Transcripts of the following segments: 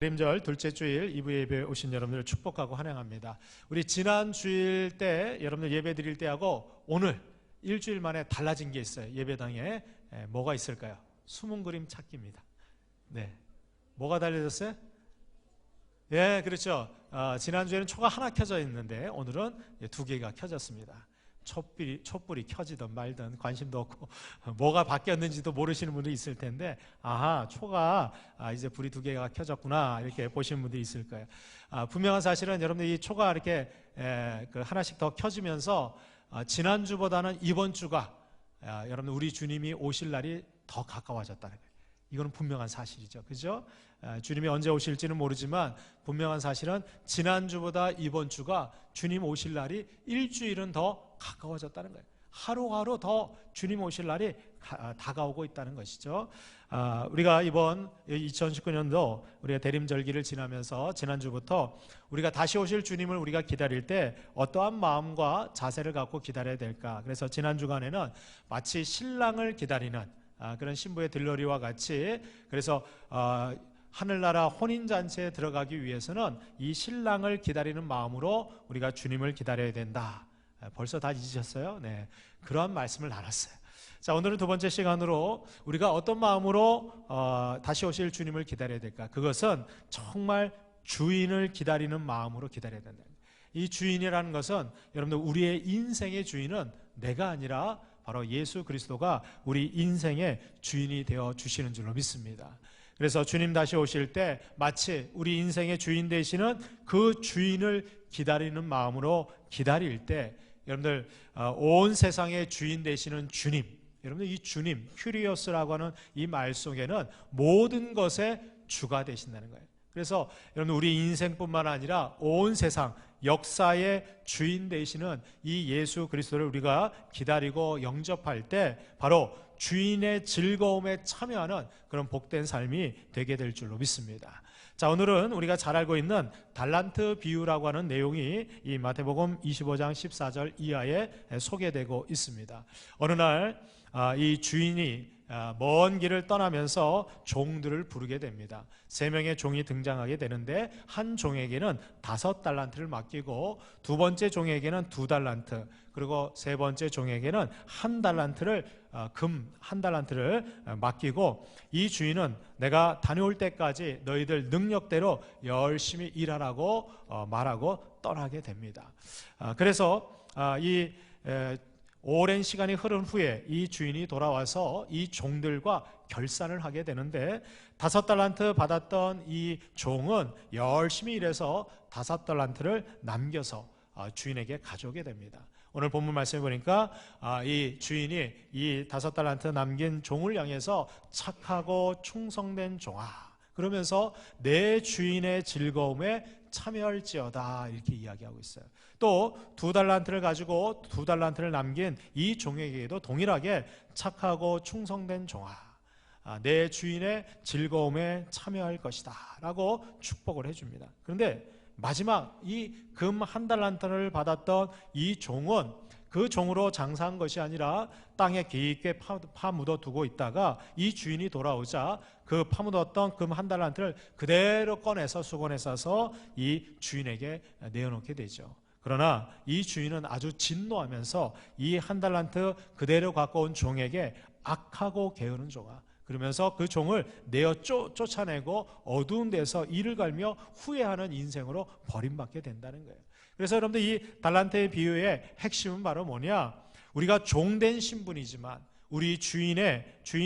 대림절 둘째 주일 2부 예배에 오신 여러분들을 축복하고 환영합니다. 우리 지난 주일 때 여러분들 예배 드릴 때하고 오늘 일주일 만에 달라진 게 있어요. 예배당에 뭐가 있을까요? 숨은 그림 찾기입니다. 네, 뭐가 달라졌어요? 예, 그렇죠. 지난주에는 초가 하나 켜져 있는데 오늘은 두 개가 켜졌습니다. 촛불이 켜지든 말든 관심도 없고 뭐가 바뀌었는지도 모르시는 분들이 있을 텐데, 아하, 초가 이제 불이 두 개가 켜졌구나 이렇게 보시는 분들이 있을 거예요. 분명한 사실은 여러분들 이 초가 이렇게 하나씩 더 켜지면서 지난주보다는 이번 주가 여러분들 우리 주님이 오실 날이 더 가까워졌다는 거예요. 이거는 분명한 사실이죠. 그죠? 주님이 언제 오실지는 모르지만 분명한 사실은 지난주보다 이번 주가 주님 오실 날이 일주일은 더 가까워졌다는 거예요. 하루하루 더 주님 오실 날이 다가오고 있다는 것이죠. 우리가 이번 2019년도 우리가 대림절기를 지나면서 지난주부터 우리가 다시 오실 주님을 우리가 기다릴 때 어떠한 마음과 자세를 갖고 기다려야 될까? 그래서 지난 주간에는 마치 신랑을 기다리는 그런 신부의 들러리와 같이, 그래서 하늘나라 혼인잔치에 들어가기 위해서는 이 신랑을 기다리는 마음으로 우리가 주님을 기다려야 된다. 벌써 다 잊으셨어요? 네, 그러한 말씀을 나눴어요. 자, 오늘은 두 번째 시간으로 우리가 어떤 마음으로 다시 오실 주님을 기다려야 될까? 그것은 정말 주인을 기다리는 마음으로 기다려야 된다. 이 주인이라는 것은 여러분들 우리의 인생의 주인은 내가 아니라 바로 예수 그리스도가 우리 인생의 주인이 되어 주시는 줄로 믿습니다. 그래서 주님 다시 오실 때 마치 우리 인생의 주인 되시는 그 주인을 기다리는 마음으로 기다릴 때 여러분들 온 세상의 주인 되시는 주님, 여러분들 이 주님, 큐리오스라고 하는 이 말 속에는 모든 것의 주가 되신다는 거예요. 그래서 여러분 우리 인생뿐만 아니라 온 세상 역사의 주인 되시는 이 예수 그리스도를 우리가 기다리고 영접할 때 바로 주인의 즐거움에 참여하는 그런 복된 삶이 되게 될 줄로 믿습니다. 자, 오늘은 우리가 잘 알고 있는 달란트 비유라고 하는 내용이 이 마태복음 25장 14절 이하에 소개되고 있습니다. 어느 날 이 주인이 먼 길을 떠나면서 종들을 부르게 됩니다. 3명의 종이 등장하게 되는데 한 종에게는 5달란트를 맡기고 두 번째 종에게는 2달란트, 그리고 세 번째 종에게는 1달란트를 금 1달란트를 맡기고 이 주인은 내가 다녀올 때까지 너희들 능력대로 열심히 일하라고 말하고 떠나게 됩니다. 그래서 이 오랜 시간이 흐른 후에 이 주인이 돌아와서 이 종들과 결산을 하게 되는데 5달란트 받았던 이 종은 열심히 일해서 5달란트를 남겨서 주인에게 가져오게 됩니다. 오늘 본문 말씀해 보니까 이 주인이 이 5달란트 남긴 종을 향해서 착하고 충성된 종아, 그러면서 내 주인의 즐거움에 참여할지어다 이렇게 이야기하고 있어요. 또 2달란트를 가지고 2달란트를 남긴 이 종에게도 동일하게 착하고 충성된 종아, 내 주인의 즐거움에 참여할 것이다 라고 축복을 해줍니다. 그런데 마지막 이 금 1달란트를 받았던 이 종은 그 종으로 장사한 것이 아니라 땅에 깊게 파묻어 두고 있다가 이 주인이 돌아오자 그 파묻었던 금 1달란트를 그대로 꺼내서 수건에 싸서 이 주인에게 내어놓게 되죠. 그러나 이 주인은 아주 진노하면서 이 1달란트 그대로 갖고 온 종에게 악하고 게으른 종아, 그러면서 그 종을 내어 쫓아내고 어두운 데서 이를 갈며 후회하는 인생으로 버림받게 된다는 거예요. 그래서 여러분들 이 달란트의 비유의 핵심은 바로 뭐냐? 우리가 종된 신분이지만 우리 주인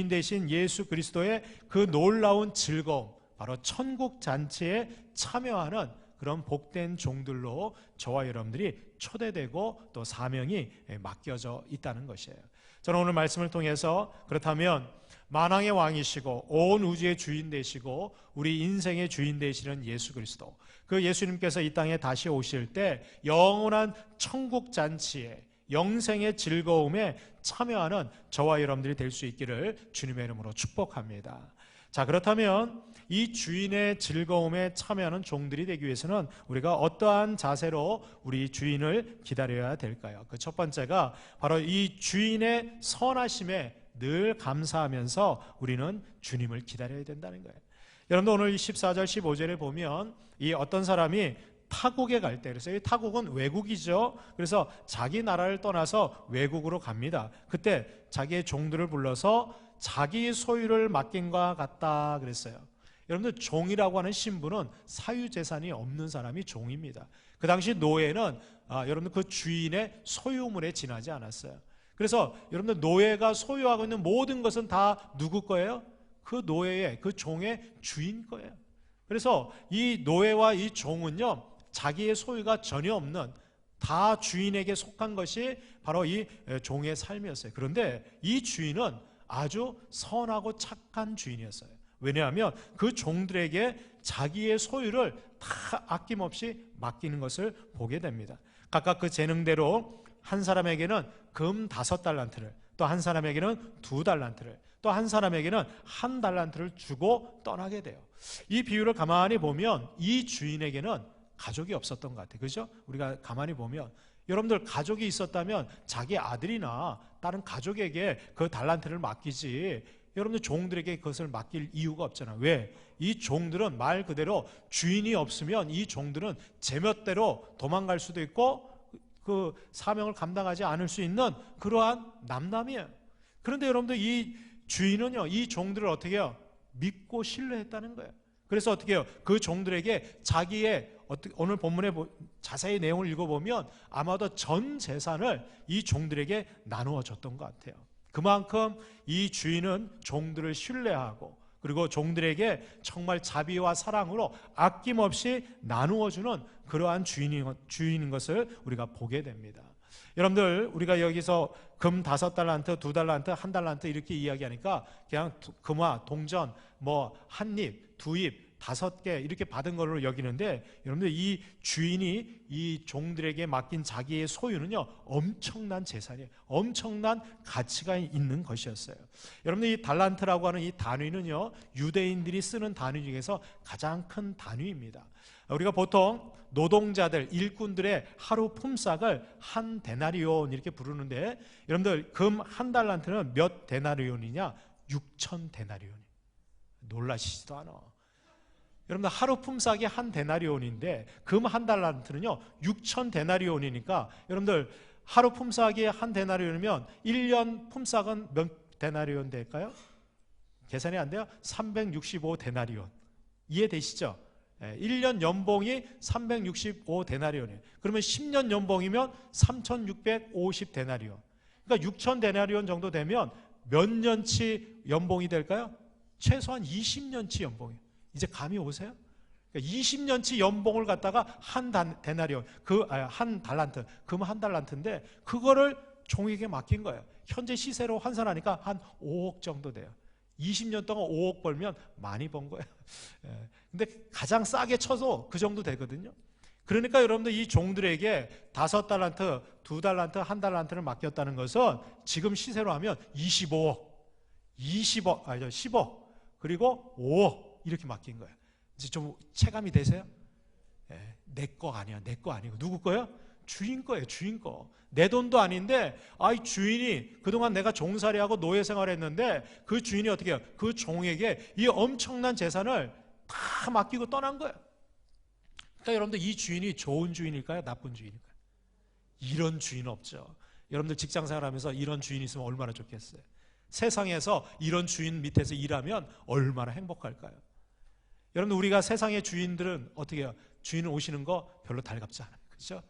대신 예수 그리스도의 그 놀라운 즐거움, 바로 천국 잔치에 참여하는 그런 복된 종들로 저와 여러분들이 초대되고 또 사명이 맡겨져 있다는 것이에요. 저는 오늘 말씀을 통해서 그렇다면 만왕의 왕이시고 온 우주의 주인 되시고 우리 인생의 주인 되시는 예수 그리스도, 그 예수님께서 이 땅에 다시 오실 때 영원한 천국 잔치에 영생의 즐거움에 참여하는 저와 여러분들이 될 수 있기를 주님의 이름으로 축복합니다. 자, 그렇다면 이 주인의 즐거움에 참여하는 종들이 되기 위해서는 우리가 어떠한 자세로 우리 주인을 기다려야 될까요? 그 첫 번째가 바로 이 주인의 선하심에 늘 감사하면서 우리는 주님을 기다려야 된다는 거예요. 여러분들 오늘 14절 15절에 보면 이 어떤 사람이 타국에 갈 때, 그래서 이 타국은 외국이죠. 그래서 자기 나라를 떠나서 외국으로 갑니다. 그때 자기의 종들을 불러서 자기 소유를 맡긴 것 같다 그랬어요. 여러분들 종이라고 하는 신분은 사유재산이 없는 사람이 종입니다. 그 당시 노예는 여러분들 그 주인의 소유물에 지나지 않았어요. 그래서 여러분들 노예가 소유하고 있는 모든 것은 다 누구 거예요? 그 노예의, 그 종의 주인 거예요. 그래서 이 노예와 이 종은요, 자기의 소유가 전혀 없는, 다 주인에게 속한 것이 바로 이 종의 삶이었어요. 그런데 이 주인은 아주 선하고 착한 주인이었어요. 왜냐하면 그 종들에게 자기의 소유를 다 아낌없이 맡기는 것을 보게 됩니다. 각각 그 재능대로 한 사람에게는 금 5달란트를, 또 한 사람에게는 2달란트를, 또 한 사람에게는 1달란트를 주고 떠나게 돼요. 이 비유를 가만히 보면 이 주인에게는 가족이 없었던 것 같아요. 그죠? 우리가 가만히 보면 여러분들 가족이 있었다면 자기 아들이나 다른 가족에게 그 달란트를 맡기지, 여러분들 종들에게 그것을 맡길 이유가 없잖아요. 왜? 이 종들은 말 그대로 주인이 없으면 이 종들은 제멋대로 도망갈 수도 있고 그 사명을 감당하지 않을 수 있는 그러한 남남이에요. 그런데 여러분들 이 주인은요, 이 종들을 어떻게 해요? 믿고 신뢰했다는 거예요. 그래서 어떻게 해요? 그 종들에게 자기의, 오늘 본문에 자세히 내용을 읽어보면 아마도 전 재산을 이 종들에게 나누어 줬던 것 같아요. 그만큼 이 주인은 종들을 신뢰하고, 그리고 종들에게 정말 자비와 사랑으로 아낌없이 나누어주는 그러한 주인인 것을 우리가 보게 됩니다. 여러분들, 우리가 여기서 금 5달란트, 2달란트, 1달란트 이렇게 이야기하니까 그냥 금화, 동전, 뭐 한입, 두입, 5개 이렇게 받은 걸로 여기는데, 여러분들 이 주인이 이 종들에게 맡긴 자기의 소유는요, 엄청난 재산이에요. 엄청난 가치가 있는 것이었어요. 여러분들 이 달란트라고 하는 이 단위는요, 유대인들이 쓰는 단위 중에서 가장 큰 단위입니다. 우리가 보통 노동자들, 일꾼들의 하루 품삯을 한 데나리온 이렇게 부르는데, 여러분들 금 1달란트는 몇 데나리온이냐? 6천 데나리온. 놀라시지도 않아. 여러분들 하루 품삯이 한 데나리온인데 금 1달란트는요 6천 데나리온이니까, 여러분들 하루 품삯이 한 데나리온이면 1년 품삯은 몇 데나리온 될까요? 계산이 안 돼요? 365 데나리온. 이해되시죠? 1년 연봉이 365 데나리온이에요. 그러면 10년 연봉이면 3650 데나리온. 그러니까 6천 데나리온 정도 되면 몇 년치 연봉이 될까요? 최소한 20년치 연봉이에요. 이제 감이 오세요? 20년치 연봉을 갖다가 한 데나리온, 한 달란트, 금 1달란트인데 그거를 종에게 맡긴 거예요. 현재 시세로 환산하니까 한 5억 정도 돼요. 20년 동안 5억 벌면 많이 번 거예요. 근데 가장 싸게 쳐도 그 정도 되거든요. 그러니까 여러분들 이 종들에게 5달란트, 2달란트, 1달란트를 맡겼다는 것은 지금 시세로 하면 25억, 10억, 그리고 5억 이렇게 맡긴 거예요. 이제 좀 체감이 되세요? 내 거 아니야, 내 거 아니고 누구 거예요? 주인 거예요, 주인 거. 내 돈도 아닌데, 이 주인이 그동안 내가 종살이하고 노예 생활했는데 그 주인이 어떻게 해요? 그 종에게 이 엄청난 재산을 다 맡기고 떠난 거예요. 그러니까 여러분들 이 주인이 좋은 주인일까요? 나쁜 주인일까요? 이런 주인 없죠. 여러분들 직장 생활하면서 이런 주인 있으면 얼마나 좋겠어요. 세상에서 이런 주인 밑에서 일하면 얼마나 행복할까요? 여러분들 우리가 세상의 주인들은 어떻게 해요? 주인 오시는 거 별로 달갑지 않아요. 그렇죠?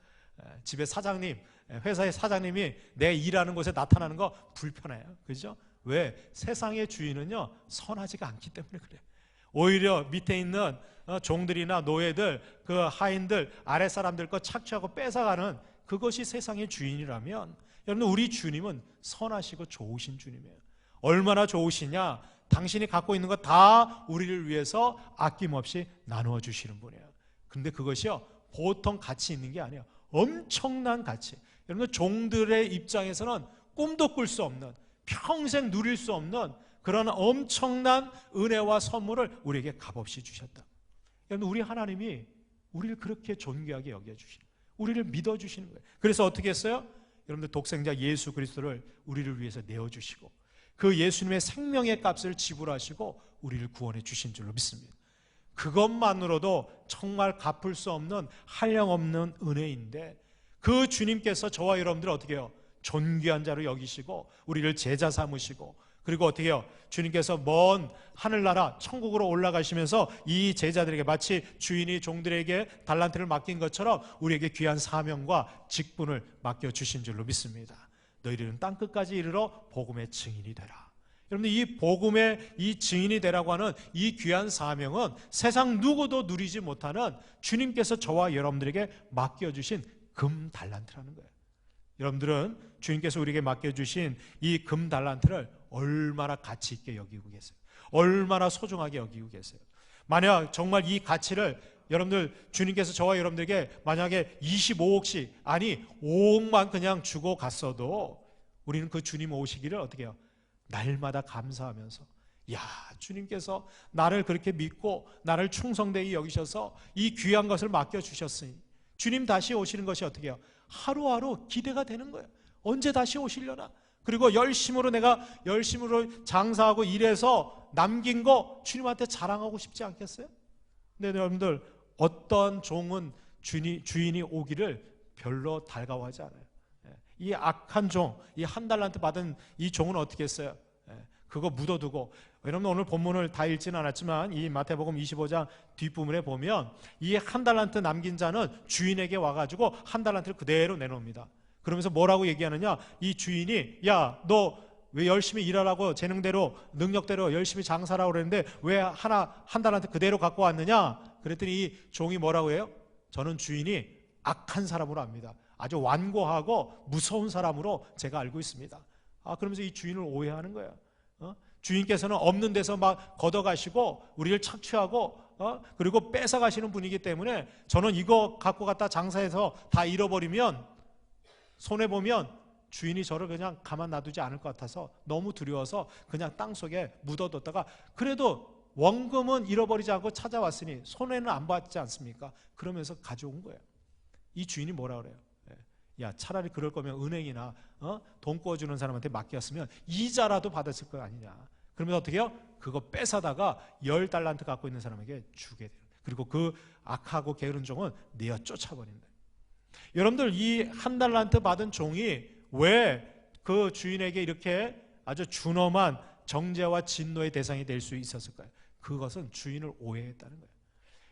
집에 사장님, 회사의 사장님이 내 일하는 곳에 나타나는 거 불편해요. 그렇죠? 왜? 세상의 주인은요 선하지가 않기 때문에 그래요. 오히려 밑에 있는 종들이나 노예들, 그 하인들, 아랫 사람들 거 착취하고 뺏어가는 그것이 세상의 주인이라면, 여러분 우리 주님은 선하시고 좋으신 주님이에요. 얼마나 좋으시냐? 당신이 갖고 있는 거 다 우리를 위해서 아낌없이 나누어 주시는 분이에요. 그런데 그것이요 보통 가치 있는 게 아니에요. 엄청난 가치. 여러분 종들의 입장에서는 꿈도 꿀 수 없는, 평생 누릴 수 없는 그런 엄청난 은혜와 선물을 우리에게 값없이 주셨다. 여러분 우리 하나님이 우리를 그렇게 존귀하게 여겨주시는, 우리를 믿어주시는 거예요. 그래서 어떻게 했어요? 여러분들 독생자 예수 그리스도를 우리를 위해서 내어주시고 그 예수님의 생명의 값을 지불하시고 우리를 구원해 주신 줄로 믿습니다. 그것만으로도 정말 갚을 수 없는 한량없는 은혜인데, 그 주님께서 저와 여러분들을 어떻게 해요? 존귀한 자로 여기시고 우리를 제자 삼으시고, 그리고 어떻게 해요? 주님께서 먼 하늘나라 천국으로 올라가시면서 이 제자들에게 마치 주인이 종들에게 달란트를 맡긴 것처럼 우리에게 귀한 사명과 직분을 맡겨주신 줄로 믿습니다. 너희들은 땅끝까지 이르러 복음의 증인이 되라. 여러분들, 이 복음의 이 증인이 되라고 하는 이 귀한 사명은 세상 누구도 누리지 못하는 주님께서 저와 여러분들에게 맡겨주신 금 달란트라는 거예요. 여러분들은 주님께서 우리에게 맡겨주신 이 금 달란트를 얼마나 가치 있게 여기고 계세요? 얼마나 소중하게 여기고 계세요? 만약 정말 이 가치를 여러분들, 주님께서 저와 여러분들에게 만약에 25억씩, 아니 5억만 그냥 주고 갔어도 우리는 그 주님 오시기를 어떻게 해요? 날마다 감사하면서, 야, 주님께서 나를 그렇게 믿고 나를 충성되게 여기셔서 이 귀한 것을 맡겨주셨으니 주님 다시 오시는 것이 어떻게 해요? 하루하루 기대가 되는 거예요. 언제 다시 오시려나? 그리고 내가 열심으로 장사하고 일해서 남긴 거 주님한테 자랑하고 싶지 않겠어요? 근데 여러분들, 어떤 종은 주인이 오기를 별로 달가워하지 않아요. 이 악한 종, 이 한 달란트 받은 이 종은 어떻게 했어요? 그거 묻어두고, 여러분 오늘 본문을 다 읽지는 않았지만 이 마태복음 25장 뒷부분에 보면 이 한 달란트 남긴 자는 주인에게 와가지고 한 달란트를 그대로 내놓습니다. 그러면서 뭐라고 얘기하느냐? 이 주인이, 야, 너 왜 열심히 일하라고 재능대로 능력대로 열심히 장사라고 그랬는데 왜 한 달란트 그대로 갖고 왔느냐? 그랬더니 이 종이 뭐라고 해요? 저는 주인이 악한 사람으로 압니다. 아주 완고하고 무서운 사람으로 제가 알고 있습니다. 그러면서 이 주인을 오해하는 거예요. 주인께서는 없는 데서 막 걷어가시고 우리를 착취하고 그리고 뺏어가시는 분이기 때문에 저는 이거 갖고 갔다 장사해서 다 잃어버리면, 손해보면 주인이 저를 그냥 가만 놔두지 않을 것 같아서 너무 두려워서 그냥 땅속에 묻어뒀다가, 그래도 원금은 잃어버리지 않고 찾아왔으니 손해는 안 받지 않습니까? 그러면서 가져온 거예요. 이 주인이 뭐라 그래요? 야, 차라리 그럴 거면 은행이나 돈 꿔주는 사람한테 맡겼으면 이자라도 받았을 거 아니냐. 그러면 어떻게 해요? 그거 뺏어다가 10달란트 갖고 있는 사람에게 주게 돼요. 그리고 그 악하고 게으른 종은 내어 쫓아버린다. 여러분들, 이 한 달란트 받은 종이 왜 그 주인에게 이렇게 아주 준엄한 정죄와 진노의 대상이 될 수 있었을까요? 그것은 주인을 오해했다는 거예요.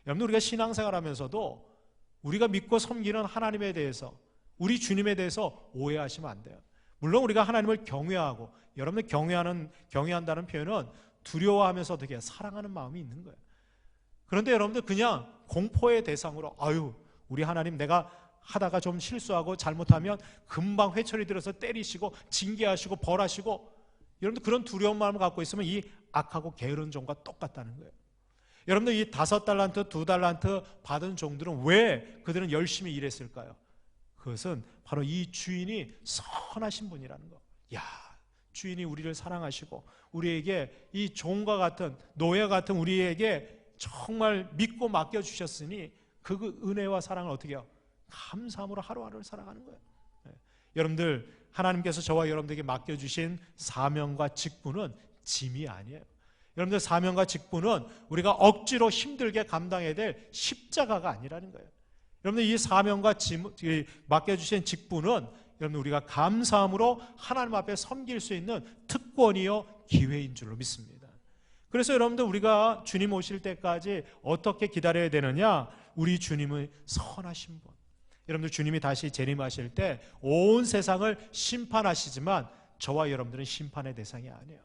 여러분들, 우리가 신앙생활하면서도 우리가 믿고 섬기는 하나님에 대해서, 우리 주님에 대해서 오해하시면 안 돼요. 물론 우리가 하나님을 경외하고, 여러분들 경외한다는 표현은 두려워하면서 어떻게 사랑하는 마음이 있는 거예요. 그런데 여러분들 그냥 공포의 대상으로, 우리 하나님 내가 하다가 좀 실수하고 잘못하면 금방 회초리 들어서 때리시고 징계하시고 벌하시고, 여러분들 그런 두려운 마음을 갖고 있으면 이 악하고 게으른 종과 똑같다는 거예요. 여러분들, 이 5달란트, 2달란트 받은 종들은 왜 그들은 열심히 일했을까요? 그것은 바로 이 주인이 선하신 분이라는 거. 야, 주인이 우리를 사랑하시고 우리에게 이 종과 같은, 노예 같은 우리에게 정말 믿고 맡겨주셨으니 그 은혜와 사랑을 어떻게 해요? 감사함으로 하루하루를 살아가는 거예요. 여러분들, 하나님께서 저와 여러분들에게 맡겨주신 사명과 직분은 짐이 아니에요. 여러분들, 사명과 직분은 우리가 억지로 힘들게 감당해야 될 십자가가 아니라는 거예요. 여러분들, 이 사명과 맡겨주신 직분은 여러분 우리가 감사함으로 하나님 앞에 섬길 수 있는 특권이요 기회인 줄로 믿습니다. 그래서 여러분들, 우리가 주님 오실 때까지 어떻게 기다려야 되느냐? 우리 주님은 선하신 분. 여러분들, 주님이 다시 재림하실 때 온 세상을 심판하시지만 저와 여러분들은 심판의 대상이 아니에요.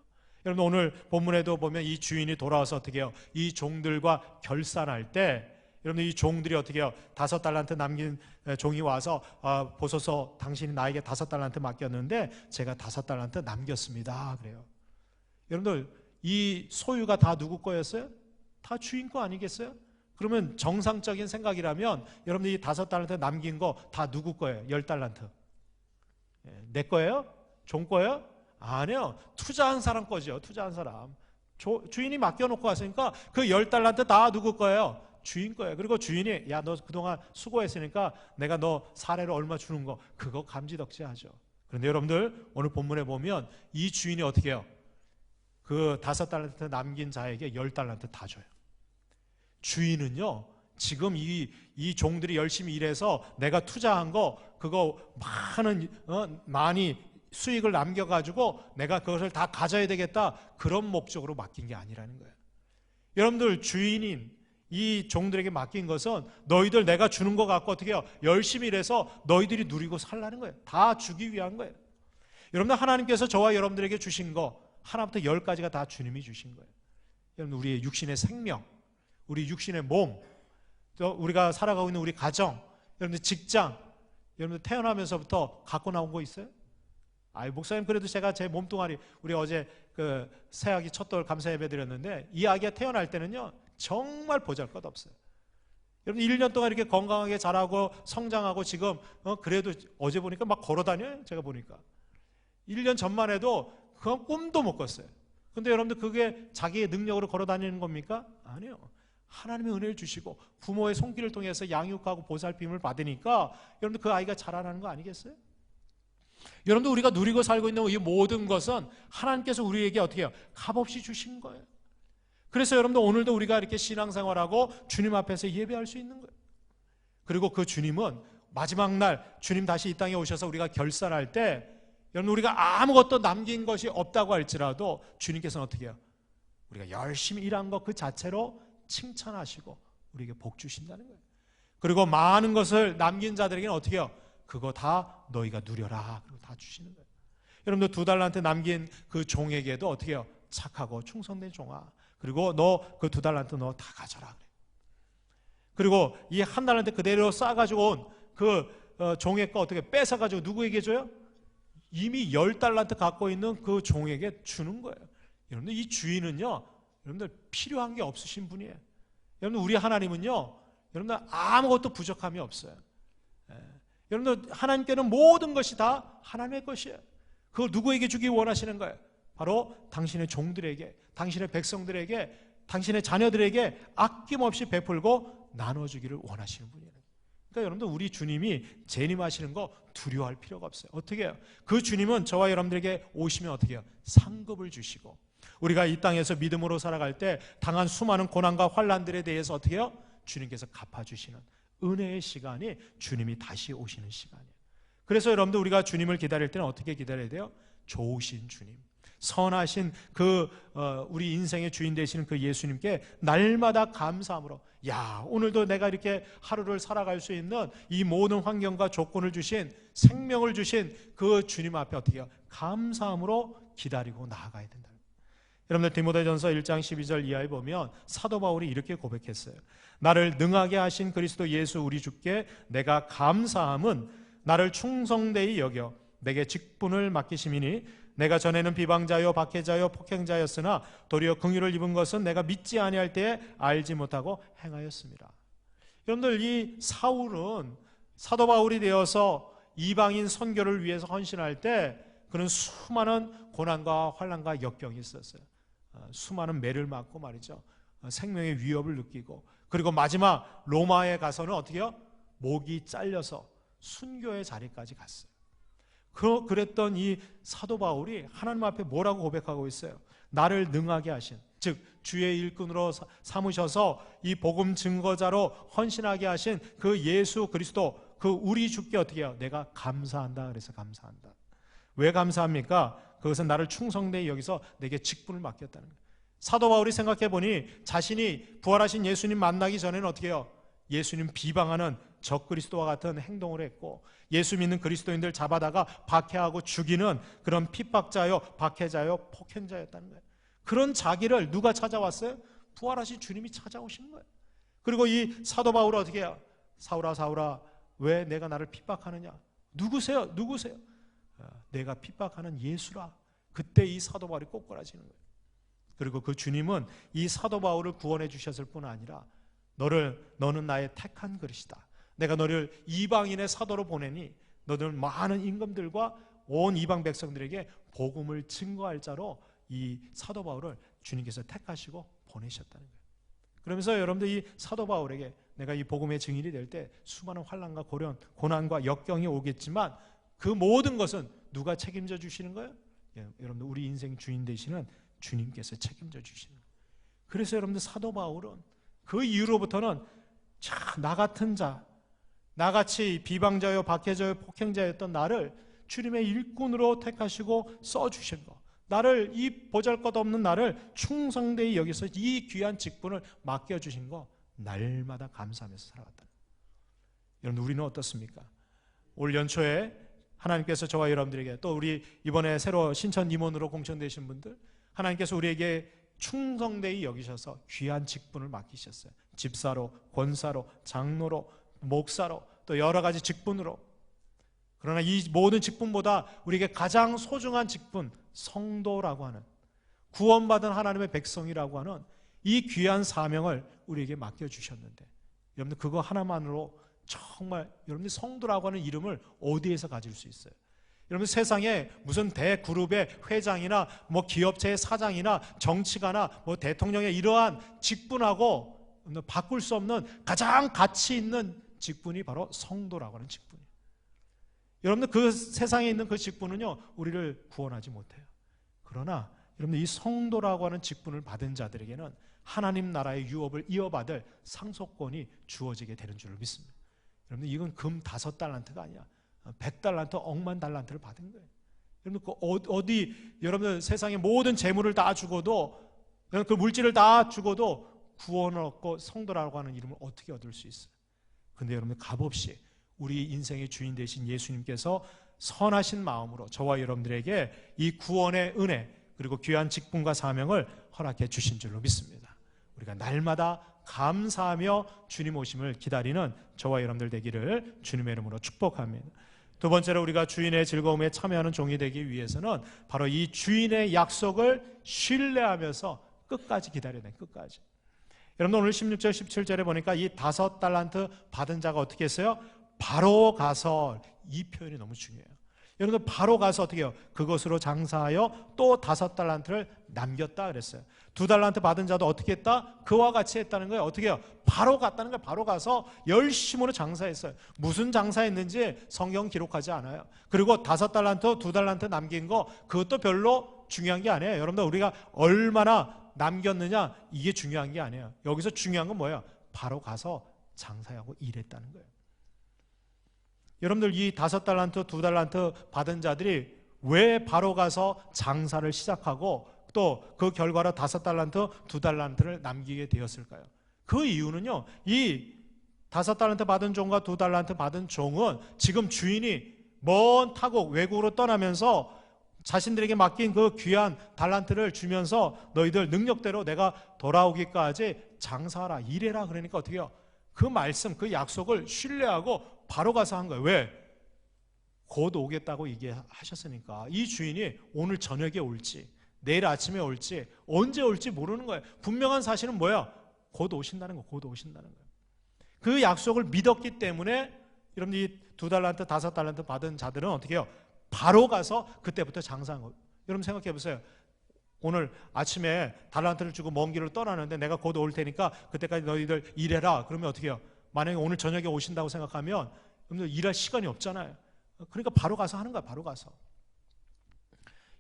여러분, 오늘 본문에도 보면 이 주인이 돌아와서 어떻게 해요? 이 종들과 결산할 때, 여러분 이 종들이 어떻게 해요? 5달란트 남긴 종이 와서 보소서, 당신이 나에게 5달란트 맡겼는데 제가 5달란트 남겼습니다. 그래요. 여러분들, 이 소유가 다 누구 거였어요? 다 주인 거 아니겠어요? 그러면 정상적인 생각이라면 여러분들이 이 5달란트 남긴 거 다 누구 거예요? 10달란트. 내 거예요? 종 거예요? 아니요. 투자한 사람 거죠. 투자한 사람. 주인이 맡겨놓고 갔으니까 그 10달란트 다 누구 거예요? 주인 거예요. 그리고 주인이, 야, 너 그동안 수고했으니까 내가 너 사례로 얼마 주는 거, 그거 감지덕지하죠. 그런데 여러분들, 오늘 본문에 보면 이 주인이 어떻게 해요? 그 5달란트 남긴 자에게 10달란트 다 줘요. 주인은요, 지금 이 종들이 열심히 일해서 내가 투자한 거 그거 많이 수익을 남겨가지고 내가 그것을 다 가져야 되겠다, 그런 목적으로 맡긴 게 아니라는 거예요. 여러분들, 주인인 이 종들에게 맡긴 것은 너희들 내가 주는 것 갖고 어떻게 해요? 열심히 일해서 너희들이 누리고 살라는 거예요. 다 주기 위한 거예요. 여러분들, 하나님께서 저와 여러분들에게 주신 거 하나부터 10까지가 다 주님이 주신 거예요. 여러분, 우리의 육신의 생명, 우리 육신의 몸, 또 우리가 살아가고 있는 우리 가정, 여러분들 직장, 여러분들 태어나면서부터 갖고 나온 거 있어요? 목사님, 그래도 제가 제 몸뚱아리, 우리 어제 그 새아기 첫돌 감사 예배 드렸는데, 이 아기가 태어날 때는요 정말 보잘것없어요. 여러분, 1년 동안 이렇게 건강하게 자라고 성장하고 지금 그래도 어제 보니까 막 걸어다녀요. 제가 보니까 1년 전만 해도 그건 꿈도 못 꿨어요. 근데 여러분들, 그게 자기의 능력으로 걸어다니는 겁니까? 아니요. 하나님의 은혜를 주시고 부모의 손길을 통해서 양육하고 보살핌을 받으니까 여러분들, 그 아이가 자라나는 거 아니겠어요? 여러분들, 우리가 누리고 살고 있는 이 모든 것은 하나님께서 우리에게 어떻게 해요? 값없이 주신 거예요. 그래서 여러분들, 오늘도 우리가 이렇게 신앙생활하고 주님 앞에서 예배할 수 있는 거예요. 그리고 그 주님은 마지막 날 주님 다시 이 땅에 오셔서 우리가 결산할 때, 여러분, 우리가 아무것도 남긴 것이 없다고 할지라도 주님께서는 어떻게 해요? 우리가 열심히 일한 것 그 자체로 칭찬하시고 우리에게 복 주신다는 거예요. 그리고 많은 것을 남긴 자들에게는 어떻게 해요? 그거 다 너희가 누려라, 그리고 다 주시는 거예요. 여러분들, 2달란트 남긴 그 종에게도 어떻게 해요? 착하고 충성된 종아, 그리고 너 그 2달란트 너 다 가져라 그래요. 그리고 이 1달란트 그대로 싸가지고 온 그 종의 거 어떻게 뺏어가지고 누구에게 줘요? 이미 10달란트 갖고 있는 그 종에게 주는 거예요. 여러분들, 이 주인은요, 여러분들 필요한 게 없으신 분이에요. 여러분들, 우리 하나님은요, 여러분들 아무것도 부족함이 없어요. 여러분들, 하나님께는 모든 것이 다 하나님의 것이에요. 그걸 누구에게 주기 원하시는 거예요? 바로 당신의 종들에게, 당신의 백성들에게, 당신의 자녀들에게 아낌없이 베풀고 나눠주기를 원하시는 분이에요. 그러니까 여러분들, 우리 주님이 재림하시는 거 두려워할 필요가 없어요. 어떻게 해요? 그 주님은 저와 여러분들에게 오시면 어떻게 해요? 상급을 주시고, 우리가 이 땅에서 믿음으로 살아갈 때 당한 수많은 고난과 환난들에 대해서 어떻게 해요? 주님께서 갚아주시는 은혜의 시간이 주님이 다시 오시는 시간이에요. 그래서 여러분들, 우리가 주님을 기다릴 때는 어떻게 기다려야 돼요? 좋으신 주님, 선하신 우리 인생의 주인 되시는 그 예수님께 날마다 감사함으로, 오늘도 내가 이렇게 하루를 살아갈 수 있는 이 모든 환경과 조건을 주신, 생명을 주신 그 주님 앞에 어떻게 해요? 감사함으로 기다리고 나아가야 된다. 여러분들, 디모데전서 1장 12절 이하에 보면 사도 바울이 이렇게 고백했어요. 나를 능하게 하신 그리스도 예수 우리 주께 내가 감사함은 나를 충성되이 여겨 내게 직분을 맡기심이니, 내가 전에는 비방자요 박해자요 폭행자였으나 도리어 긍휼을 입은 것은 내가 믿지 아니할 때에 알지 못하고 행하였습니다. 여러분들, 이 사울은 사도 바울이 되어서 이방인 선교를 위해서 헌신할 때 그는 수많은 고난과 환난과 역경이 있었어요. 수많은 매를 맞고 말이죠, 생명의 위협을 느끼고, 그리고 마지막 로마에 가서는 어떻게 해요? 목이 잘려서 순교의 자리까지 갔어요. 그랬던 이 사도 바울이 하나님 앞에 뭐라고 고백하고 있어요? 나를 능하게 하신, 즉 주의 일꾼으로 삼으셔서 이 복음 증거자로 헌신하게 하신 그 예수 그리스도, 그 우리 주께 어떻게 해요? 내가 감사한다. 그래서 감사한다. 왜 감사합니까? 그것은 나를 충성되이 여기서 내게 직분을 맡겼다는 거예요. 사도 바울이 생각해 보니 자신이 부활하신 예수님 만나기 전에는 어떻게 해요? 예수님 비방하는 적그리스도와 같은 행동을 했고, 예수 믿는 그리스도인들 잡아다가 박해하고 죽이는 그런 핍박자요, 박해자요, 폭행자였다는 거예요. 그런 자기를 누가 찾아왔어요? 부활하신 주님이 찾아오신 거예요. 그리고 이 사도 바울은 어떻게 해요? 사울아 사울아, 왜 내가 나를 핍박하느냐? 누구세요? 누구세요? 내가 핍박하는 예수라. 그때 이 사도 바울이 꼬꾸라지는 거예요. 그리고 그 주님은 이 사도 바울을 구원해 주셨을 뿐 아니라 너는 나의 택한 그릇이다. 내가 너를 이방인의 사도로 보내니 너는 많은 임금들과 온 이방 백성들에게 복음을 증거할 자로 이 사도 바울을 주님께서 택하시고 보내셨다는 거예요. 그러면서 여러분들, 이 사도 바울에게 내가 이 복음의 증인이 될 때 수많은 환난과 고난과 역경이 오겠지만 그 모든 것은 누가 책임져 주시는 거예요? 여러분들, 우리 인생 주인 되시는 주님께서 책임져 주시는 거예요. 그래서 여러분들, 사도 바울은 그 이후로부터는 나 같은 자, 나같이 비방자요 박해자요 폭행자였던 나를 주님의 일꾼으로 택하시고 써주신 거, 나를, 이 보잘것없는 나를 충성되이 여기서 이 귀한 직분을 맡겨주신 거 날마다 감사하면서 살아갔다. 여러분, 우리는 어떻습니까? 올 연초에 하나님께서 저와 여러분들에게, 또 우리 이번에 새로 신천 임원으로 공천되신 분들, 하나님께서 우리에게 충성되이 여기셔서 귀한 직분을 맡기셨어요. 집사로, 권사로, 장로로, 목사로, 또 여러 가지 직분으로. 그러나 이 모든 직분보다 우리에게 가장 소중한 직분, 성도라고 하는, 구원받은 하나님의 백성이라고 하는 이 귀한 사명을 우리에게 맡겨주셨는데, 여러분들 그거 하나만으로 정말 여러분들 성도라고 하는 이름을 어디에서 가질 수 있어요? 여러분, 세상에 무슨 대그룹의 회장이나 뭐 기업체의 사장이나 정치가나 뭐 대통령의 이러한 직분하고 바꿀 수 없는 가장 가치 있는 직분이 바로 성도라고 하는 직분이에요. 여러분들 그 세상에 있는 그 직분은요, 우리를 구원하지 못해요. 그러나 여러분들 이 성도라고 하는 직분을 받은 자들에게는 하나님 나라의 유업을 이어받을 상속권이 주어지게 되는 줄을 믿습니다. 여러분들 이건 금 5달란트가 아니야. 100달란트, 억만 달란트를 받은 거예요. 여러분, 여러분들 세상의 모든 재물을 다 죽어도, 그 물질을 다 죽어도 구원을 얻고 성도라고 하는 이름을 어떻게 얻을 수 있어요? 근데 여러분들 값없이 우리 인생의 주인 되신 예수님께서 선하신 마음으로 저와 여러분들에게 이 구원의 은혜, 그리고 귀한 직분과 사명을 허락해 주신 줄로 믿습니다. 우리가 날마다 감사하며 주님 오심을 기다리는 저와 여러분들 되기를 주님의 이름으로 축복합니다. 두 번째로, 우리가 주인의 즐거움에 참여하는 종이 되기 위해서는 바로 이 주인의 약속을 신뢰하면서 끝까지 기다려야 돼요. 끝까지. 여러분, 오늘 16절 17절에 보니까 이 5달란트 받은 자가 어떻게 했어요? 바로 가서, 이 표현이 너무 중요해요. 여러분들 바로 가서 어떻게 해요? 그것으로 장사하여 또 5달란트를 남겼다 그랬어요. 2달란트 받은 자도 어떻게 했다? 그와 같이 했다는 거예요. 어떻게 해요? 바로 갔다는 거예요. 바로 가서 열심으로 장사했어요. 무슨 장사했는지 성경 기록하지 않아요. 그리고 5달란트, 2달란트 남긴 거, 그것도 별로 중요한 게 아니에요. 여러분들, 우리가 얼마나 남겼느냐, 이게 중요한 게 아니에요. 여기서 중요한 건 뭐예요? 바로 가서 장사하고 일했다는 거예요. 여러분들, 이 5달란트, 2달란트 받은 자들이 왜 바로 가서 장사를 시작하고 또 그 결과로 5달란트, 2달란트를 남기게 되었을까요? 그 이유는요, 이 5달란트 받은 종과 2달란트 받은 종은 지금 주인이 먼 타국 외국으로 떠나면서 자신들에게 맡긴 그 귀한 달란트를 주면서 너희들 능력대로 내가 돌아오기까지 장사하라, 일해라. 그러니까 어떻게 해요? 그 말씀, 그 약속을 신뢰하고 바로 가서 한 거예요. 왜? 곧 오겠다고 얘기하셨으니까. 이 주인이 오늘 저녁에 올지, 내일 아침에 올지, 언제 올지 모르는 거예요. 분명한 사실은 뭐예요? 곧 오신다는 거, 곧 오신다는 거예요. 그 약속을 믿었기 때문에 여러분들 이 2달란트, 5달란트 받은 자들은 어떻게 해요? 바로 가서 그때부터 장사한 거예요. 여러분 생각해 보세요. 오늘 아침에 달란트를 주고 먼 길을 떠나는데 내가 곧 올 테니까 그때까지 너희들 일해라. 그러면 어떻게 해요? 만약에 오늘 저녁에 오신다고 생각하면 여러분들 일할 시간이 없잖아요. 그러니까 바로 가서 하는 거야. 바로 가서.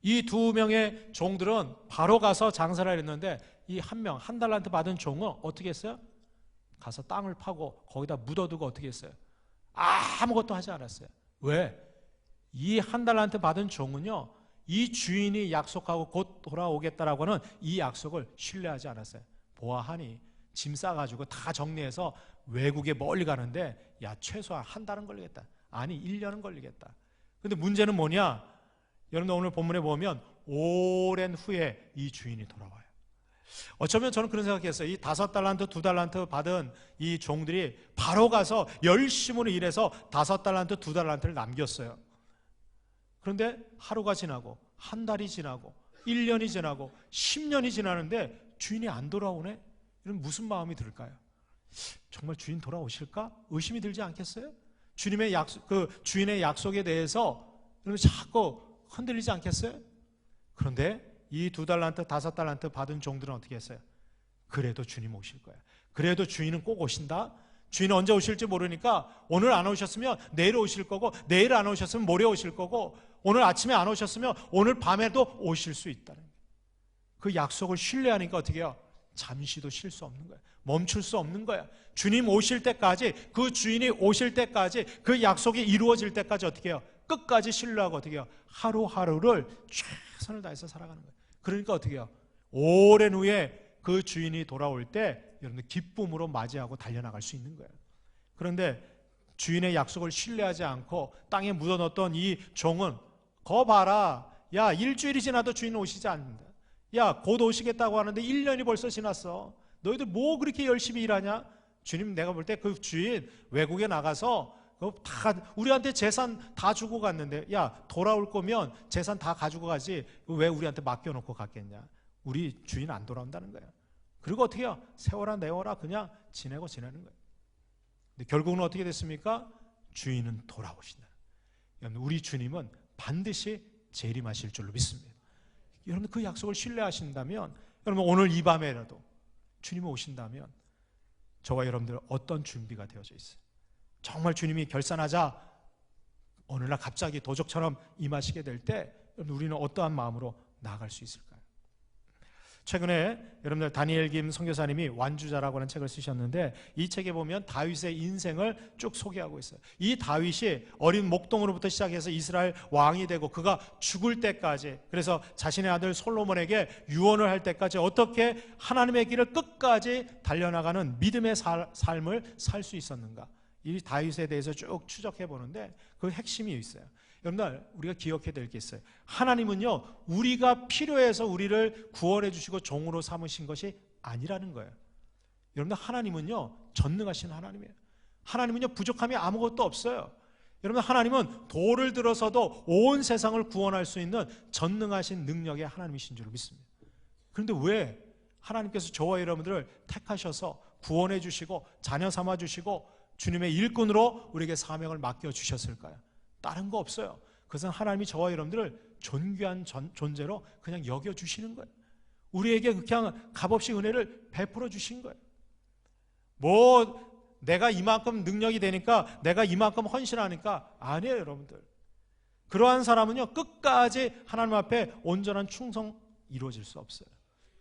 이 2명의 종들은 바로 가서 장사를 했는데, 이 한 명, 1달란트 받은 종은 어떻게 했어요? 가서 땅을 파고 거기다 묻어두고 어떻게 했어요? 아무것도 하지 않았어요. 왜? 이 1달란트 받은 종은요, 이 주인이 약속하고 곧 돌아오겠다라고 하는 이 약속을 신뢰하지 않았어요. 보아하니 짐 싸가지고 다 정리해서 외국에 멀리 가는데, 야, 최소한 1달은 걸리겠다. 아니 1년은 걸리겠다. 근데 문제는 뭐냐? 여러분, 오늘 본문에 보면 오랜 후에 이 주인이 돌아와요. 어쩌면 저는 그런 생각했어요. 이 5달란트, 2달란트 받은 이 종들이 바로 가서 열심으로 일해서 5달란트, 2달란트를 남겼어요. 그런데 하루가 지나고, 한 달이 지나고, 1년이 지나고, 10년이 지나는데 주인이 안 돌아오네? 이런 무슨 마음이 들까요? 정말 주인 돌아오실까? 의심이 들지 않겠어요? 주님의 주인의 약속에 대해서 여러분 자꾸 흔들리지 않겠어요? 그런데 이 2달란트, 5달란트 받은 종들은 어떻게 했어요? 그래도 주님 오실 거야. 그래도 주인은 꼭 오신다. 주인은 언제 오실지 모르니까 오늘 안 오셨으면 내일 오실 거고, 내일 안 오셨으면 모레 오실 거고, 오늘 아침에 안 오셨으면 오늘 밤에도 오실 수 있다는 거예요. 그 약속을 신뢰하니까 어떻게 해요? 잠시도 쉴 수 없는 거야. 멈출 수 없는 거야. 주님 오실 때까지, 그 주인이 오실 때까지, 그 약속이 이루어질 때까지 어떻게 해요? 끝까지 신뢰하고 어떻게 해요? 하루하루를 최선을 다해서 살아가는 거예요. 그러니까 어떻게 해요? 오랜 후에 그 주인이 돌아올 때 여러분들 기쁨으로 맞이하고 달려나갈 수 있는 거예요. 그런데 주인의 약속을 신뢰하지 않고 땅에 묻어넣었던 이 종은 거 봐라, 야 일주일이 지나도 주인 오시지 않는다. 야 곧 오시겠다고 하는데 1년이 벌써 지났어. 너희들 뭐 그렇게 열심히 일하냐? 주님, 내가 볼 때 그 주인 외국에 나가서 다 우리한테 재산 다 주고 갔는데, 야 돌아올 거면 재산 다 가지고 가지 왜 우리한테 맡겨놓고 갔겠냐? 우리 주인 안 돌아온다는 거예요. 그리고 어떻게 해요? 세워라 내워라 그냥 지내고 지내는 거예요. 근데 결국은 어떻게 됐습니까? 주인은 돌아오신다. 우리 주님은 반드시 재림하실 줄로 믿습니다. 여러분 그 약속을 신뢰하신다면, 여러분 오늘 이 밤에라도 주님이 오신다면 저와 여러분들 어떤 준비가 되어져 있어요? 정말 주님이 결산하자 어느 날 갑자기 도적처럼 임하시게 될 때 우리는 어떠한 마음으로 나아갈 수 있을까요? 최근에 여러분들 다니엘 김 선교사님이 완주자라고 하는 책을 쓰셨는데, 이 책에 보면 다윗의 인생을 쭉 소개하고 있어요. 이 다윗이 어린 목동으로부터 시작해서 이스라엘 왕이 되고 그가 죽을 때까지, 그래서 자신의 아들 솔로몬에게 유언을 할 때까지 어떻게 하나님의 길을 끝까지 달려나가는 믿음의 삶을 살 수 있었는가, 이 다윗에 대해서 쭉 추적해 보는데 그 핵심이 있어요. 여러분들 우리가 기억해야 될 게 있어요. 하나님은요 우리가 필요해서 우리를 구원해 주시고 종으로 삼으신 것이 아니라는 거예요. 여러분들 하나님은요 전능하신 하나님이에요. 하나님은요 부족함이 아무것도 없어요. 여러분 하나님은 돌을 들어서도 온 세상을 구원할 수 있는 전능하신 능력의 하나님이신 줄 믿습니다. 그런데 왜 하나님께서 저와 여러분들을 택하셔서 구원해 주시고 자녀 삼아 주시고 주님의 일꾼으로 우리에게 사명을 맡겨 주셨을까요? 다른 거 없어요. 그것은 하나님이 저와 여러분들을 존귀한 존재로 그냥 여겨주시는 거예요. 우리에게 그냥 값없이 은혜를 베풀어 주신 거예요. 뭐 내가 이만큼 능력이 되니까, 내가 이만큼 헌신하니까 아니에요. 여러분들 그러한 사람은요 끝까지 하나님 앞에 온전한 충성 이루어질 수 없어요.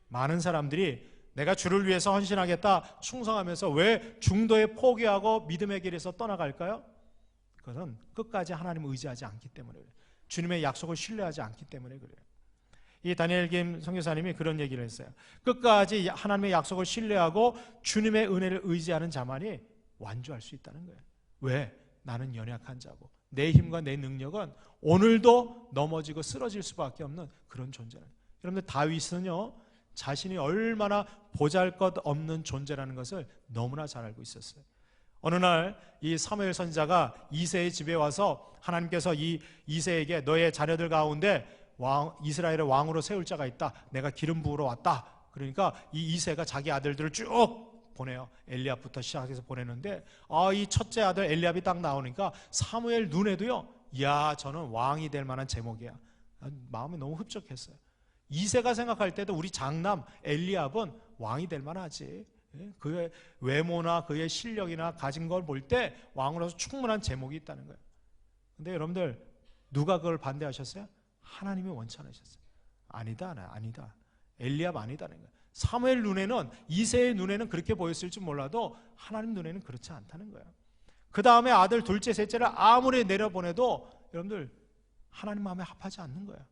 많은 사람들이 내가 주를 위해서 헌신하겠다 충성하면서 왜 중도에 포기하고 믿음의 길에서 떠나갈까요? 그것은 끝까지 하나님을 의지하지 않기 때문에 그래요. 주님의 약속을 신뢰하지 않기 때문에 그래요. 이 다니엘 김 선교사님이 그런 얘기를 했어요. 끝까지 하나님의 약속을 신뢰하고 주님의 은혜를 의지하는 자만이 완주할 수 있다는 거예요. 왜? 나는 연약한 자고 내 힘과 내 능력은 오늘도 넘어지고 쓰러질 수밖에 없는 그런 존재라는 거예요. 여러분들 다윗은요 자신이 얼마나 보잘것없는 존재라는 것을 너무나 잘 알고 있었어요. 어느 날 이 사무엘 선지자가 이새의 집에 와서 하나님께서 이 이새에게 너의 자녀들 가운데 이스라엘의 왕으로 세울 자가 있다, 내가 기름 부으러 왔다. 그러니까 이 이새가 자기 아들들을 쭉 보내요. 엘리압부터 시작해서 보내는데 이 첫째 아들 엘리압이 딱 나오니까 사무엘 눈에도요, 야 저는 왕이 될 만한 제목이야. 마음이 너무 흡족했어요. 이새가 생각할 때도 우리 장남 엘리압은 왕이 될 만하지, 그의 외모나 그의 실력이나 가진 걸 볼 때 왕으로서 충분한 제목이 있다는 거예요. 근데 여러분들 누가 그걸 반대하셨어요? 하나님이 원천하셨어요. 아니다. 엘리압 아니다는 거예요. 사무엘 눈에는, 이새의 눈에는 그렇게 보였을지 몰라도 하나님 눈에는 그렇지 않다는 거예요. 그 다음에 아들 둘째 셋째를 아무리 내려보내도 여러분들 하나님 마음에 합하지 않는 거예요.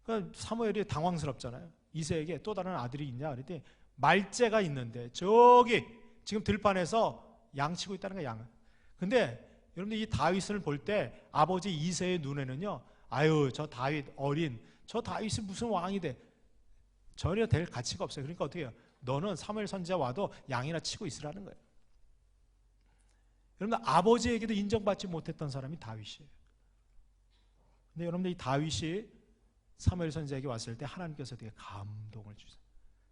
그러니까 사무엘이 당황스럽잖아요. 이새에게 또 다른 아들이 있냐 그랬더니 말째가 있는데 저기 지금 들판에서 양치고 있다는 거야, 양을. 근데 여러분들 이 다윗을 볼 때 아버지 이새의 눈에는요, 아유 저 다윗 어린, 저 다윗이 무슨 왕이 돼, 전혀 될 가치가 없어요. 그러니까 어떻게 해요? 너는 사무엘 선지자 와도 양이나 치고 있으라는 거예요. 여러분들 아버지에게도 인정받지 못했던 사람이 다윗이에요. 근데 여러분들 이 다윗이 사무엘 선지자에게 왔을 때 하나님께서 되게 감동을 주세요.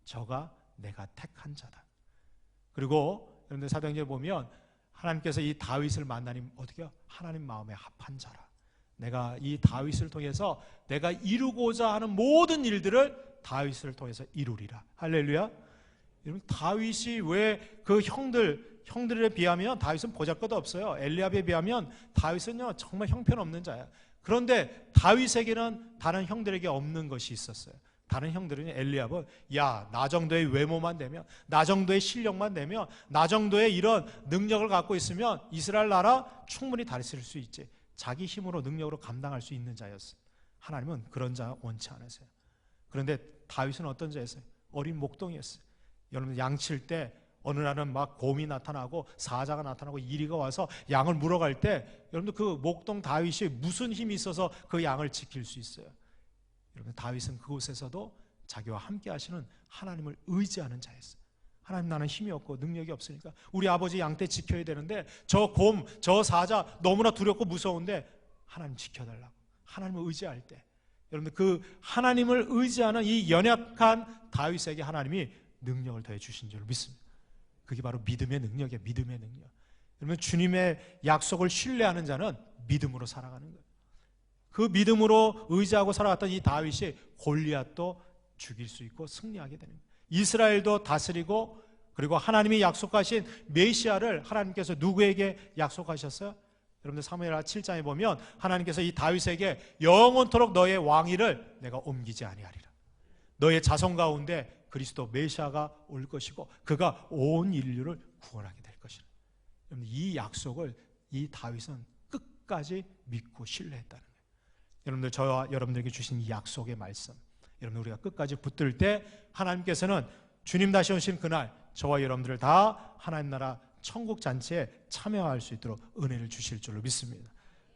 저가 내가 택한 자다. 그리고 여러분들 사도행전에 보면 하나님께서 이 다윗을 만나니 어떻게 해요? 하나님 마음에 합한 자라. 내가 이 다윗을 통해서 내가 이루고자 하는 모든 일들을 다윗을 통해서 이루리라. 할렐루야. 여러분 다윗이 왜 그 형들에 비하면 다윗은 보잘것도 없어요. 엘리압에 비하면 다윗은요 정말 형편없는 자야. 그런데 다윗에게는 다른 형들에게 없는 것이 있었어요. 다른 형들은 엘리압은 야, 나 정도의 외모만 되면, 나 정도의 실력만 되면, 나 정도의 이런 능력을 갖고 있으면 이스라엘 나라 충분히 다스릴 수 있지. 자기 힘으로 능력으로 감당할 수 있는 자였어요. 하나님은 그런 자 원치 않으세요. 그런데 다윗은 어떤 자였어요? 어린 목동이었어요. 여러분 양칠 때 어느 날은 막 곰이 나타나고 사자가 나타나고 이리가 와서 양을 물어갈 때 여러분들 그 목동 다윗이 무슨 힘이 있어서 그 양을 지킬 수 있어요? 여러분 다윗은 그곳에서도 자기와 함께 하시는 하나님을 의지하는 자였어요. 하나님, 나는 힘이 없고 능력이 없으니까 우리 아버지 양떼 지켜야 되는데 저 곰, 저 사자 너무나 두렵고 무서운데 하나님 지켜달라고 하나님을 의지할 때, 여러분들 그 하나님을 의지하는 이 연약한 다윗에게 하나님이 능력을 더해 주신 줄 믿습니다. 그게 바로 믿음의 능력이에요. 믿음의 능력. 여러분 주님의 약속을 신뢰하는 자는 믿음으로 살아가는 거예요. 그 믿음으로 의지하고 살아갔던 이 다윗이 골리앗도 죽일 수 있고 승리하게 되는 거예요. 이스라엘도 다스리고, 그리고 하나님이 약속하신 메시아를 하나님께서 누구에게 약속하셨어요? 여러분들 사무엘하 7장에 보면 하나님께서 이 다윗에게 영원토록 너의 왕위를 내가 옮기지 아니하리라. 너의 자손 가운데 그리스도 메시아가 올 것이고 그가 온 인류를 구원하게 될 것이라. 여러분 이 약속을 이 다윗은 끝까지 믿고 신뢰했다는 거예요. 여러분들 저와 여러분들에게 주신 이 약속의 말씀, 여러분 우리가 끝까지 붙들 때 하나님께서는 주님 다시 오신 그날 저와 여러분들을 다 하나님 나라 천국 잔치에 참여할 수 있도록 은혜를 주실 줄로 믿습니다.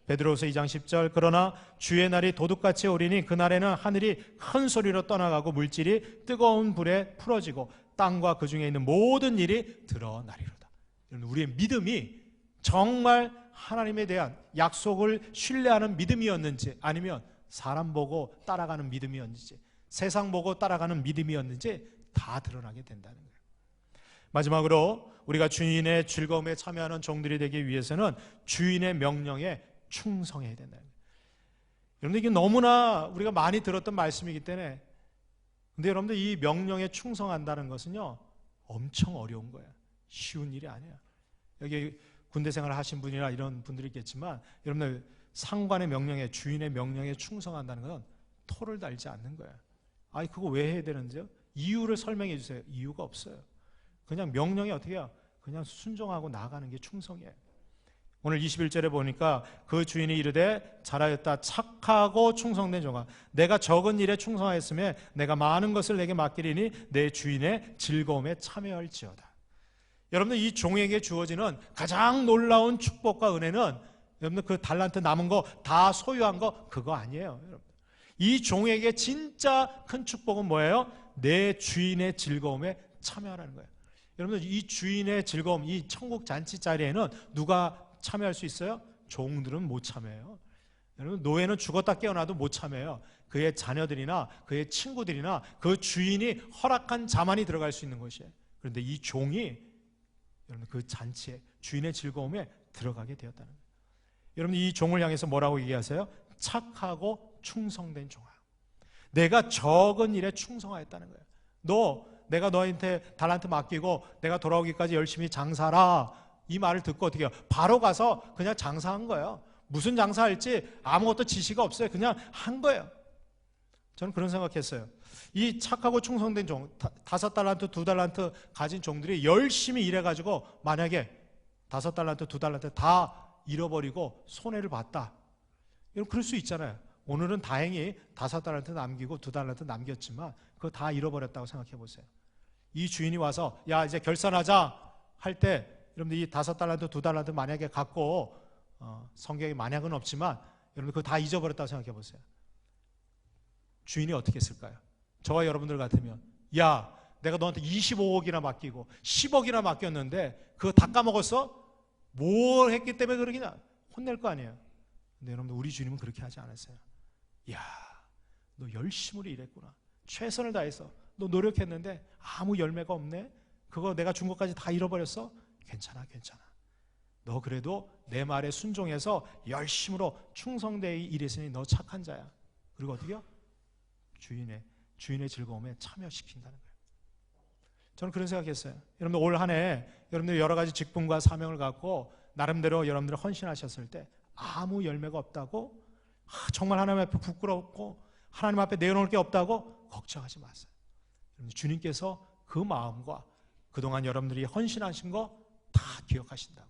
베드로후서 2장 10절 그러나 주의 날이 도둑같이 오리니 그날에는 하늘이 큰 소리로 떠나가고 물질이 뜨거운 불에 풀어지고 땅과 그 중에 있는 모든 일이 드러나리로다. 여러분 우리의 믿음이 정말 하나님에 대한 약속을 신뢰하는 믿음이었는지, 아니면 사람 보고 따라가는 믿음이었는지, 세상 보고 따라가는 믿음이었는지 다 드러나게 된다는 거예요. 마지막으로 우리가 주인의 즐거움에 참여하는 종들이 되기 위해서는 주인의 명령에 충성해야 된다는 거예요. 여러분들 이게 너무나 우리가 많이 들었던 말씀이기 때문에, 근데 여러분들 이 명령에 충성한다는 것은요 엄청 어려운 거예요. 쉬운 일이 아니에요. 여기 군대 생활을 하신 분이나 이런 분들이 있겠지만 여러분들 상관의 명령에, 주인의 명령에 충성한다는 건 토를 달지 않는 거예요. 아니 그거 왜 해야 되는지요? 이유를 설명해 주세요. 이유가 없어요. 그냥 명령이 어떻게 해요? 그냥 순종하고 나아가는 게 충성이에요. 오늘 21절에 보니까 그 주인이 이르되 잘하였다 착하고 충성된 종아, 내가 적은 일에 충성하였으며 내가 많은 것을 내게 맡기리니 내 주인의 즐거움에 참여할지어다. 여러분들 이 종에게 주어지는 가장 놀라운 축복과 은혜는 여러분들 그 달란트 남은 거 다 소유한 거 그거 아니에요. 여러분 이 종에게 진짜 큰 축복은 뭐예요? 내 주인의 즐거움에 참여하라는 거예요. 여러분들 이 주인의 즐거움, 이 천국 잔치 자리에는 누가 참여할 수 있어요? 종들은 못 참여해요. 여러분 노예는 죽었다 깨어나도 못 참여해요. 그의 자녀들이나 그의 친구들이나 그 주인이 허락한 자만이 들어갈 수 있는 것이에요. 그런데 이 종이 여러분 그 잔치에 주인의 즐거움에 들어가게 되었다는 거예요. 여러분 이 종을 향해서 뭐라고 얘기하세요? 착하고 충성된 종아. 내가 적은 일에 충성하였다는 거예요. 내가 너한테 달란트 맡기고 내가 돌아오기까지 열심히 장사라, 이 말을 듣고 어떻게 해요? 바로 가서 그냥 장사한 거예요. 무슨 장사할지 아무것도 지시가 없어요. 그냥 한 거예요. 저는 그런 생각했어요. 이 착하고 충성된 종, 5달란트, 2달란트 가진 종들이 열심히 일해가지고 만약에 5달란트, 2달란트 다 잃어버리고 손해를 봤다. 여러분 그럴 수 있잖아요. 오늘은 다행히 5달란트 남기고 2달란트 남겼지만 그거 다 잃어버렸다고 생각해 보세요. 이 주인이 와서 야 이제 결산하자 할 때 여러분들 이 5달란트, 2달란트 만약에 갖고 성경에 만약은 없지만 여러분 그거 다 잊어버렸다고 생각해 보세요. 주인이 어떻게 했을까요? 저와 여러분들 같으면 야 내가 너한테 25억이나 맡기고 10억이나 맡겼는데 그거 다 까먹었어? 뭘 했기 때문에 그러기냐? 혼낼 거 아니에요. 근데 여러분들 우리 주님은 그렇게 하지 않았어요. 야 너 열심으로 일했구나. 최선을 다해서 너 노력했는데 아무 열매가 없네. 그거 내가 준 것까지 다 잃어버렸어? 괜찮아. 너 그래도 내 말에 순종해서 열심으로 충성되이 일했으니 너 착한 자야. 그리고 어떻게요? 주인의 즐거움에 참여시킨다는 거예요. 저는 그런 생각했어요. 여러분들 올 한 해 여러분들 여러 가지 직분과 사명을 갖고 나름대로 여러분들 헌신하셨을 때 아무 열매가 없다고, 정말 하나님 앞에 부끄럽고 하나님 앞에 내어놓을 게 없다고 걱정하지 마세요. 주님께서 그 마음과 그동안 여러분들이 헌신하신 거 다 기억하신다고.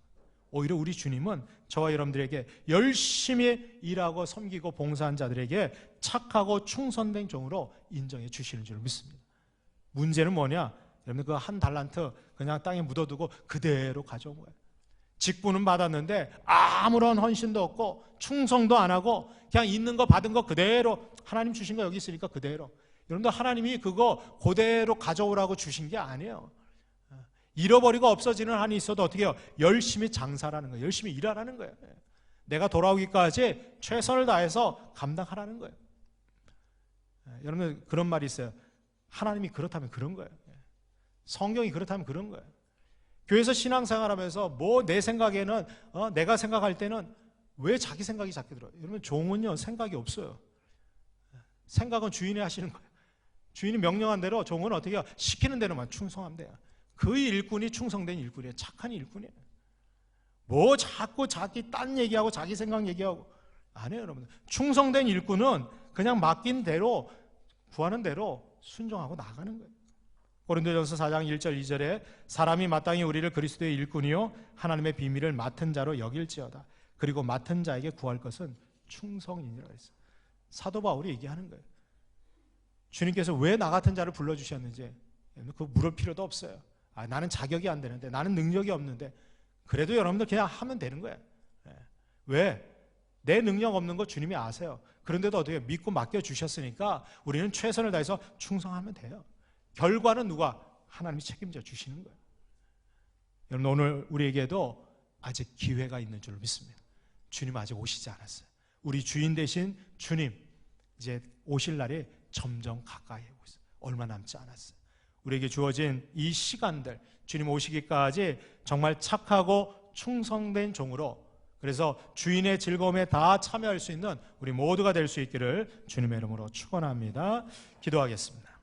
오히려 우리 주님은 저와 여러분들에게 열심히 일하고 섬기고 봉사한 자들에게 착하고 충성된 종으로 인정해 주시는 줄 믿습니다. 문제는 뭐냐? 여러분 그 한 달란트 그냥 땅에 묻어두고 그대로 가져온 거예요. 직분은 받았는데 아무런 헌신도 없고 충성도 안 하고 그냥 있는 거 받은 거 그대로, 하나님 주신 거 여기 있으니까 그대로. 여러분들 하나님이 그거 그대로 가져오라고 주신 게 아니에요. 잃어버리고 없어지는 한이 있어도 어떻게 해요? 열심히 장사라는 거예요. 열심히 일하라는 거예요. 내가 돌아오기까지 최선을 다해서 감당하라는 거예요. 여러분 그런 말이 있어요. 하나님이 그렇다면 그런 거예요. 성경이 그렇다면 그런 거예요. 교회에서 신앙생활하면서 뭐 내 생각에는 내가 생각할 때는 왜 자기 생각이 자꾸 들어요? 여러분 종은요 생각이 없어요. 생각은 주인이 하시는 거예요. 주인이 명령한 대로 종은 어떻게 해요? 시키는 대로만 충성하면 돼요. 그 일꾼이 충성된 일꾼이에요. 착한 일꾼이에요. 뭐 자꾸 자기 딴 얘기하고 자기 생각 얘기하고 안 해요. 여러분 충성된 일꾼은 그냥 맡긴 대로 구하는 대로 순종하고 나가는 거예요. 고린도전서 4장 1절 2절에 사람이 마땅히 우리를 그리스도의 일꾼이요 하나님의 비밀을 맡은 자로 여길지어다. 그리고 맡은 자에게 구할 것은 충성이니라 했어요. 사도 바울이 얘기하는 거예요. 주님께서 왜 나 같은 자를 불러주셨는지 그거 물을 필요도 없어요. 나는 자격이 안 되는데, 나는 능력이 없는데, 그래도 여러분들 그냥 하면 되는 거예요. 왜? 내 능력 없는 거 주님이 아세요. 그런데도 어떻게 믿고 맡겨주셨으니까 우리는 최선을 다해서 충성하면 돼요. 결과는 누가? 하나님이 책임져 주시는 거예요. 여러분 오늘 우리에게도 아직 기회가 있는 줄 믿습니다. 주님 아직 오시지 않았어요. 우리 주인 되신 주님 이제 오실 날이 점점 가까이 오고 있어요. 얼마 남지 않았어요. 우리에게 주어진 이 시간들 주님 오시기까지 정말 착하고 충성된 종으로, 그래서 주인의 즐거움에 다 참여할 수 있는 우리 모두가 될 수 있기를 주님의 이름으로 축원합니다. 기도하겠습니다.